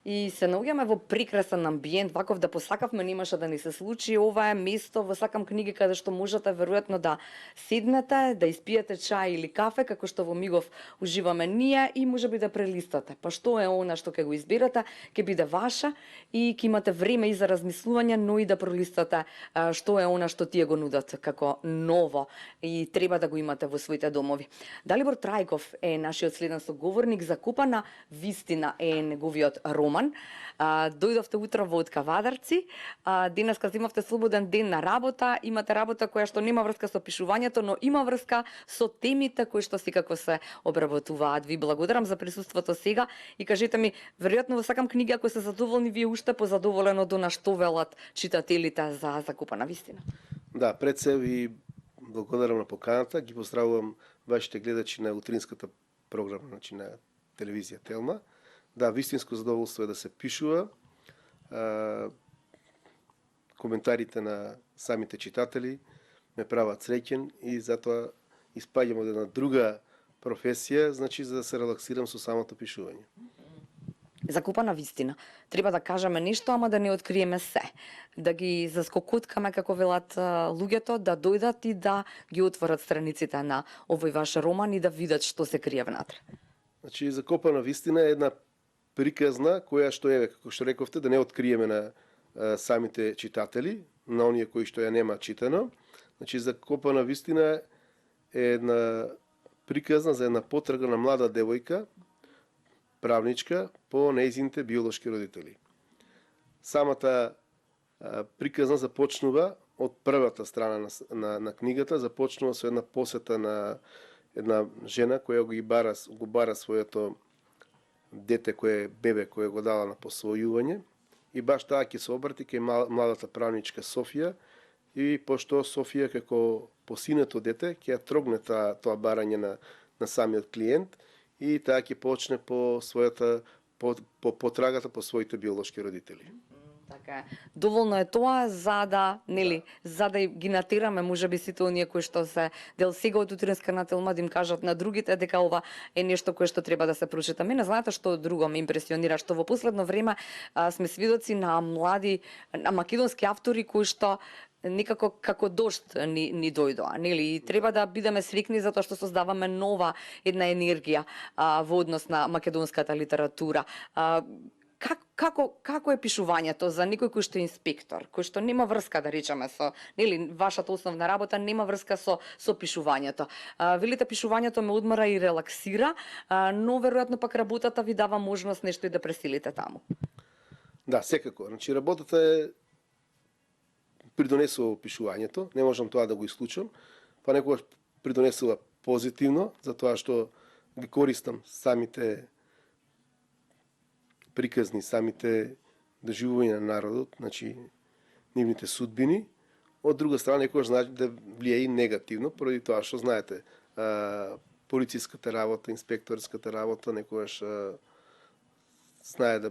и се наоѓаме во прекрасен амбиент, ваков да посакавме немаше да ни се случи. Ова е место во Сакам книги каде што можете веројатно да седнете, да испиете чај или кафе, како што во мигов уживаме ние и можеби да прелистате. Па што е она што ќе го изберете, ќе биде ваше и ќе имате време и за размислување, но и да пролистате што е она што тие го нудат како ново и треба да го имате во своите домови. Далибор Трајков е нашиот следен соговорник. Закопана вистина е неговиот роман. Дојдовте утро во Откавадарци. Денеска имавте слободен ден на работа. Имате работа која што нема врска со пишувањето, но има врска со темите кои што секако се обработуваат. Ви благодарам за присуството сега и кажете ми, веројатно во Сакам книги, ако се задоволни, вие уште позадоволено до на што велат читателите за Закопана вистина. Да, пред се ви благодарам на поканата, ги поздравувам вашите гледачи на утринската програма, значи на телевизија Телма. Да, вистинско задоволство е да се пишува. Коментарите на самите читатели ме прават среќен и затоа испаѓам од една друга професија, значи за да се релаксирам со самото пишување. Закопана вистина. Треба да кажеме нешто, ама да не откриеме се. Да ги заскокуткаме, како велат луѓето, да дојдат и да ги отворат страниците на овој ваш роман и да видат што се крие внатре. Значи, Закопана вистина е една приказна која што е, како што рековте, да не откриеме на самите читатели, на оние кои што ја нема читано. Значи, Закопана вистина е една приказна за една потрага на млада девојка, правничка, по нејзините биолошки родители. Самата приказна започнува од првата страна на книгата, започнува со една посета на една жена која го бара своето дете, бебе кое го дала на посвојување, и баш таа ќе се обрати кај младата правничка Софија, и пошто Софија како посинето дете ќе ја трогне тоа барање на самиот клиент, и таа ќе почне по својата потрагата по своите биолошки родители. Така е. Доволно е тоа за да, нели, за да ги натераме можеби сите оние кои што се дел сега од утринска на Телма да им кажат на другите дека ова е нешто кое што треба да се прочита. Мене знаете што друго ме импресионира, што во последно време сме свидоци на млади, на македонски автори кои што некако како дожд ни дојдоа, нели? И треба да бидеме срекни затоа што создаваме нова една енергија во однос на македонската литература. Како е пишувањето за некој кој што е инспектор, кој што нема врска, да речеме, со, нели, вашата основна работа нема врска со пишувањето. Велите пишувањето ме одмора и релаксира, но веројатно пак работата ви дава можност нешто и да пресилите таму. Да, секако. Значи работата е придонесува пишувањето, не можам тоа да го исклучам, па некогаш придонесува позитивно, затоа што ги користам самите приказни, самите доживувања на народот, значи нивните судбини. Од друга страна, некогаш значи да влие и негативно, поради тоа што знаете, полициската работа, инспекторската работа некогаш знае да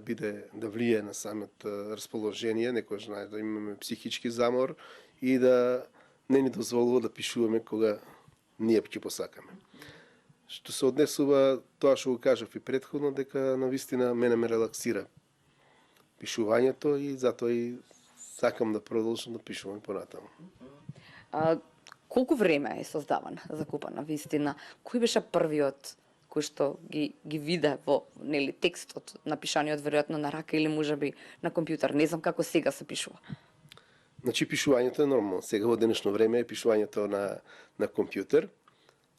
влие на самото расположение, некогаш знае да имаме психички замор и да не ни дозволува да пишуваме кога ние ќе посакаме. Што се однесува тоа што го кажав и претходно, дека навистина мене ме релаксира пишувањето и затоа и сакам да продолжам да пишувам понатаму. Колку време е создавана Закопана вистина? Кој беше првиот кој што ги виде во, нели, текстот напишаниот веројатно на рака или можеби на компјутер? Не знам како сега се пишува. Значи пишувањето е нормално. Сега во денешно време е пишувањето на компјутер.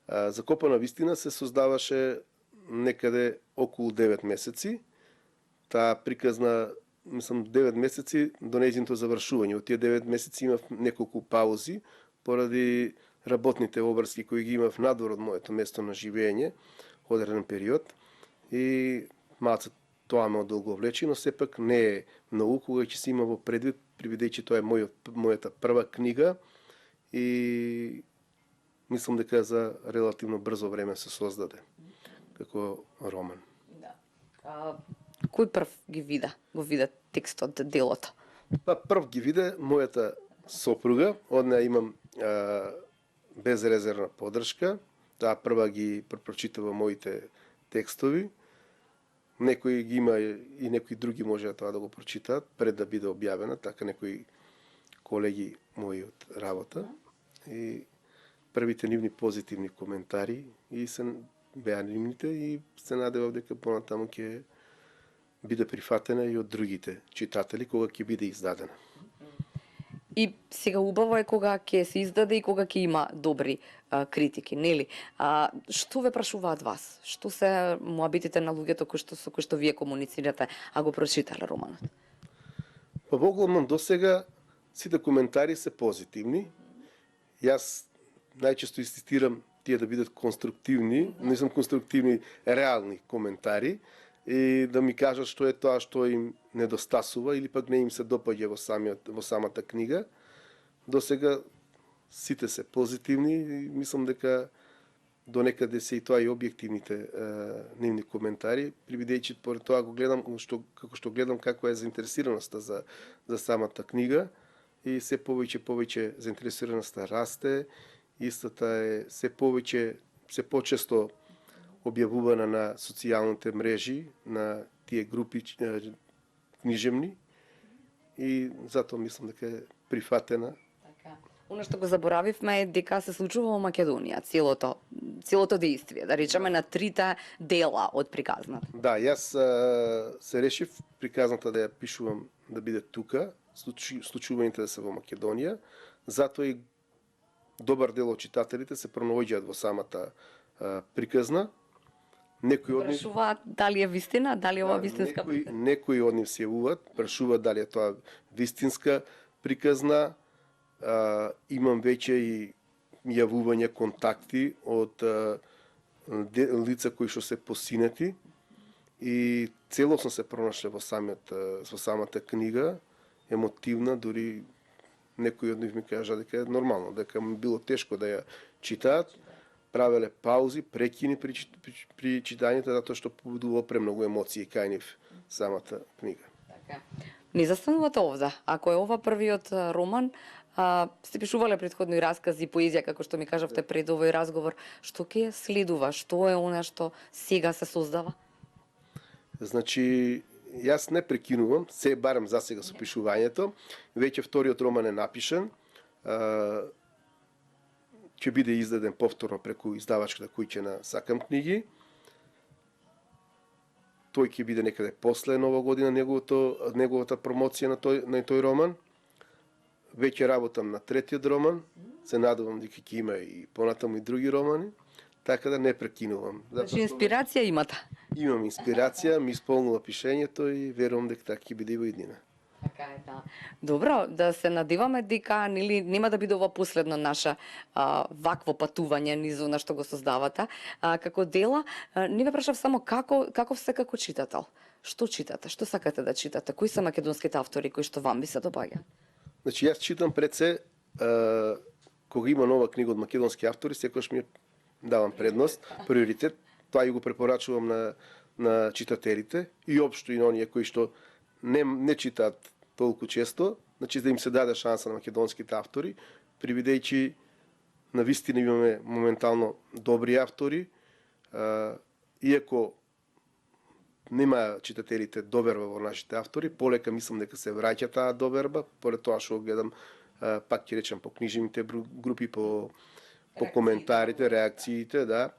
Закопана вистина се создаваше некаде околу 9 месеци. Таа приказна, мислам, 9 месеци до нејзиното завршување. Од тие 9 месеци имав неколку паузи поради работните обврски кои ги имав надвор од моето место на живење, одреден период, и малце тоа ме одолговлечи, но сепак не е многу кога ќе се има во предвид, бидејќи тоа е мојата прва книга и мислам дека за релативно брзо време се создаде како роман. Да. Кој прв го виде текстот, делото? Па прв ги виде мојата сопруга, од неа имам безрезервна поддршка. Таа прва ги прочитава моите текстови. некои ги има и некои други може тоа да го прочитаат пред да биде објавена, така некои колеги мои од работа. И првите нивни позитивни коментари и се беа нивните и се надевав дека понатаму ќе биде прифатена и од другите читатели кога ќе биде издадена. И сега убаво е кога ќе се издаде и кога ќе има добри критики, нели? Што ве прашуваат вас? Што се муабитите на луѓето со кои што вие комуницирате, а го прочитале романот? Па во главном досега сите коментари се позитивни. Јас најчесто инсистирам тие да бидат конструктивни, не сум конструктивни, реални коментари и да ми кажат што е тоа што им недостасува или пак не им се допаѓа во самата книга. Досега сите се позитивни и мислам дека до некаде се и тоа и објективните нивни коментари, бидејќи поред тоа го гледам како што гледам каква е заинтересираноста за самата книга и се повеќе заинтересираноста расте, истата е се почесто објавувана на социјалните мрежи, на тие групи книжевни и затоа мислам дека е прифатена. Оно што го заборавивме е дека се случува во Македонија, целото действие, да речеме на трите дела од приказната. Да, јас се решив приказната да ја пишувам да биде тука, случувањето да се во Македонија, затоа и добар дел од читателите се пронаоѓаат во самата приказна. Некои од нив Прашуваат дали е вистина, дали е ова вистинска приказна. Некои од нив се јавуваат, прашуваат дали е тоа вистинска приказна. Имам веќе и јавувања, контакти од лица кои што се посинети и целосно се пронашле во самата книга, емотивна, дури некои од нив ми кажа дека е нормално, дека му било тешко да ја читаат, правеле паузи, прекини при читањето, затоа што побудува премногу емоции кај нив самата книга. Така. Не застанувате овде. Ако е ова првиот роман, сте пишувале предходно и раскази, поезија, како што ми кажавте пред овој разговор, што ќе следува, што е она што сега се создава? Значи, јас не прекинувам, се барам за сега со пишувањето, веќе вториот роман е напишан, ќе биде издаден повторно преку издавачката куќа на Сакам книги. Тој ќе биде некаде после Нова година неговата промоција на тој роман. Веќе работам на третиот роман, се надевам дека ќе има и понатаму и други романи, така да не прекинувам. Значи инспирација имате? Имам инспирација, ми исполнува пишењето и верувам дека така ќе биде и во иднина. Така е, да. Добро, да се надеваме дека нема да биде ова последно наше вакво патување низ она што го создавате. Како дела, не ве прашав само каков сте како читател. Што читате? Што сакате да читате? Кои се македонските автори кои што вам ви се допаѓаат? Значи, јас читам пред се, кога има нова книга од македонски автори, секогаш ми давам предност, приоритет. Тоа и го препорачувам на читателите и општо и на оние кои што не читаат толку често, значи да им се даде шанса на македонските автори, привидејќи на вистина имаме моментално добри автори, иако нема читателите доверба во нашите автори, полека мислам дека се враќа таа доверба, поред тоа што гледам, пак ќе речем по книжевните групи, по коментарите, реакциите, да.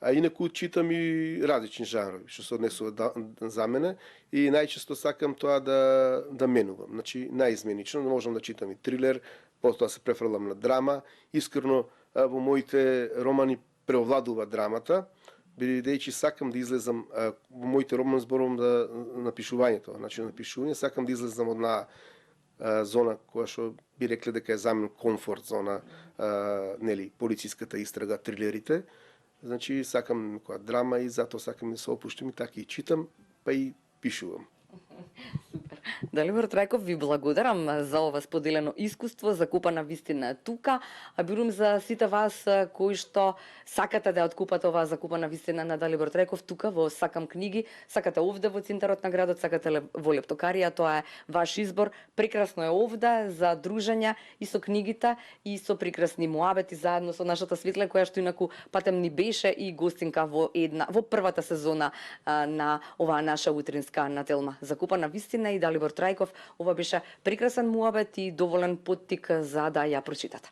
А инаку читам и различни жанрови, што се однесува за мене и најчесто сакам тоа да менувам. Значи, наизменично, можам да читам и трилер, потоа се префрлам на драма. Искрено, во моите романи преовладува драмата, бидејќи сакам да излезам, во моите романи зборувам на пишувањето, значи на пишување, сакам да излезам од зона која што би рекле дека е за мен комфорт зона, нели, полициската истрага, трилерите. Значи, сакам некоја драма и затоа сакам да се опуштам и така и читам, па и пишувам. Супер. Далибор Трајков, ви благодарам за ова споделено искуство, закупана вистина тука, а бирум за сите вас кои што сакате да ја откупате оваа закупана вистина на Далибор Трајков тука во Сакам книги, сакате овде во центарот на градот, сакате во Лептокарија, тоа е ваш избор. Прекрасно е овде за дружење и со книгите и со прекрасни муабети заедно со нашата Светле, која што инаку патем ни беше и гостинка во првата сезона на оваа наша утринска нателма. Закупана вистина и Далибор Трајков, ова беше прекрасен муабет и доволен поттик за да ја прочитате.